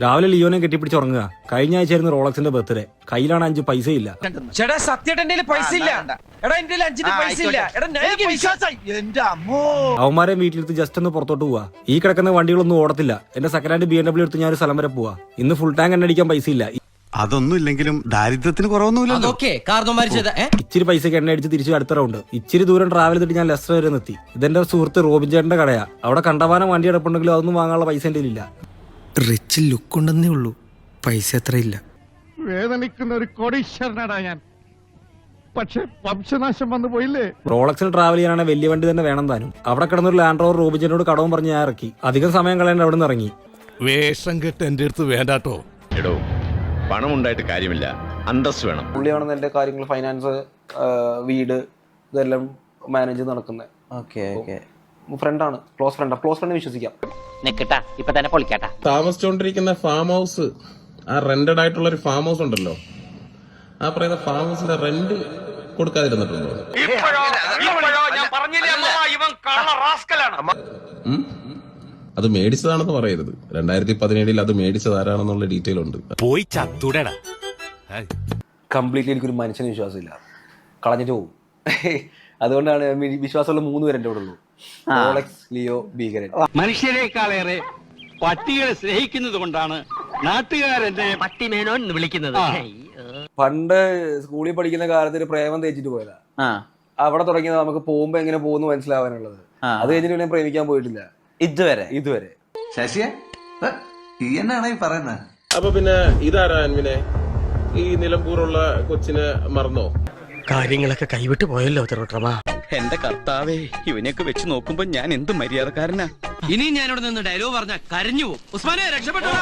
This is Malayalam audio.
രാവിലെ ലിയോനെ കെട്ടിപ്പിടിച്ച് ഉറങ്ങുക. കഴിഞ്ഞ ആഴ്ചയായിരുന്നു റോളക്സിന്റെ ബർത്ത്ഡേ. കയ്യിലാണ് 5 പൈസ ഇല്ല. ചേട്ടാ സത്യമായിട്ട് പൈസ ഇല്ല. എടാ എന്റെ 5 പൈസ ഇല്ല. അവന്മാരെ വീട്ടിലെടുത്ത് ജസ്റ്റ് ഒന്ന് പുറത്തോട്ട് പോവാ. ഈ കിടക്കുന്ന വണ്ടികളൊന്നും ഓടത്തില്ല. എന്റെ സെക്കൻഡ് ഹാൻഡ് BMW എടുത്ത് ഞാൻ ഒരു സ്ഥലം വരെ പോവാ. ഇന്ന് ഫുൾ ടാങ്ക് എണ്ണ അടിക്കാൻ പൈസ ഇല്ല. അതൊന്നും ഇല്ലെങ്കിലും ദാരിദ്ര്യത്തിന് കുറവൊന്നുമില്ലല്ലോ. ഇച്ചിരി പൈസക്ക് എണ്ണ അടിച്ച് തിരിച്ചു അടുത്ത റൗണ്ട്. ഇച്ചിരി ദൂരം ട്രാവൽ ചെയ്തിട്ട് ഞാൻ ലെസ്റ്റർ വരെ നിർത്തി. ഇതെന്റെ സുഹൃത്ത് റോബിൻ ചേട്ടന്റെ കടയാ. അവിടെ കണ്ടവാനം വണ്ടി കിടപ്പുണ്ടെങ്കിലും അതൊന്നും വാങ്ങാനുള്ള പൈസ എന്റെ ഇല്ല. റിച്ച് ലുക്ക് ഉണ്ടെന്നേ ഉള്ളൂ, പൈസ അത്ര ഇല്ല. വേദനിക്കുന്ന ഒരു കോടീശ്വരനാടാ ഞാൻ. പക്ഷെ വംശനാശം വന്നു പോയില്ലേ. റോളക്സിൽ ട്രാവൽ ചെയ്യാനാണ് വലിയ വണ്ടി തന്നെ വേണം താനും. അവിടെ കിടന്നൊരു ലാൻഡ് റോവർ റോബിൻ ചേട്ടനോട് കടവും പറഞ്ഞ് ഞാൻ ഇറക്കി. അധികം സമയം കളയേണ്ട അവിടെ നിന്ന് ഇറങ്ങി. വേഷം കെട്ട് എന്റെ അടുത്ത് വേണ്ടാട്ടോ. എടോ, പണം ഉണ്ടായിട്ട് കാര്യമില്ല, അന്തസ് വേണം. പുള്ളിയാണെന്ന് എന്റെ കാര്യങ്ങൾ, ഫൈനാൻസ്, വീട്, ഇതെല്ലാം മാനേജ് നടക്കുന്നത്. ഫ്രണ്ടാണ്, ക്ലോസ് ഫ്രണ്ട് വിശ്വസിക്കാം. താമസിച്ചുകൊണ്ടിരിക്കുന്ന ഫാം ഹൗസ്, ആ റെന്റഡ് ആയിട്ടുള്ള ഒരു ഫാം ഹൗസ് ഉണ്ടല്ലോ, ആ പറയുന്ന ഫാം ഹൗസിന്റെ റെന്റ് കൊടുക്കാതിരുന്നിട്ടുണ്ടോ? അത് മേടിച്ചതാണെന്ന് പറയരുത്. 2017 അത് മേടിച്ചത് ആരാണെന്നുള്ള ഡീറ്റെയിൽ ഉണ്ട്. പോയി ചത്തുടടാ. കംപ്ലീറ്റ്ലി എനിക്കൊരു മനുഷ്യന് വിശ്വാസമില്ല, കളഞ്ഞിട്ട് പോകും. അതുകൊണ്ടാണ് വിശ്വാസമുള്ള 3 പേര് എൻ്റെ കൂടെ ഉള്ളൂ. റോളക്സ്, ലിയോ, ഭീകരൻ. മനുഷ്യരെക്കാളേറെ പട്ടികളെ സ്നേഹിക്കുന്നത് കൊണ്ടാണ് നാട്ടുകാരെന്നെ പട്ടിമേനോൻ എന്ന് വിളിക്കുന്നത്. പണ്ട് സ്കൂളിൽ പഠിക്കുന്ന കാലത്ത് ഒരു പ്രേമം തേച്ചിട്ട് പോയതാ. അവിടെ തുടങ്ങിയത് നമുക്ക് പോകുമ്പോ എങ്ങനെ പോകുന്നു മനസ്സിലാവാനുള്ളത്. അത് കഴിഞ്ഞിട്ട് ഞാൻ പ്രേമിക്കാൻ പോയിട്ടില്ല ഇതുവരെ. ശശിയെ എന്നാണ് ഈ പറയുന്നത്? അപ്പൊ പിന്നെ ഇതാരാ അൻവിനെ, ഈ നിലമ്പൂറുള്ള കൊച്ചിനെ മറന്നോ? കാര്യങ്ങളൊക്കെ കൈവിട്ട് പോയല്ലോ തിരുവട്ടമാ. എന്റെ കർത്താവേ, ഇവനെയൊക്കെ വെച്ച് നോക്കുമ്പോ ഞാൻ എന്ത് മര്യാദക്കാരനാ. ഇനി ഞാനിവിടെ നിന്ന് ഡയലോഗ് പറഞ്ഞ കരഞ്ഞു പോകും. ഉസ്മാനെ രക്ഷപ്പെട്ടോ.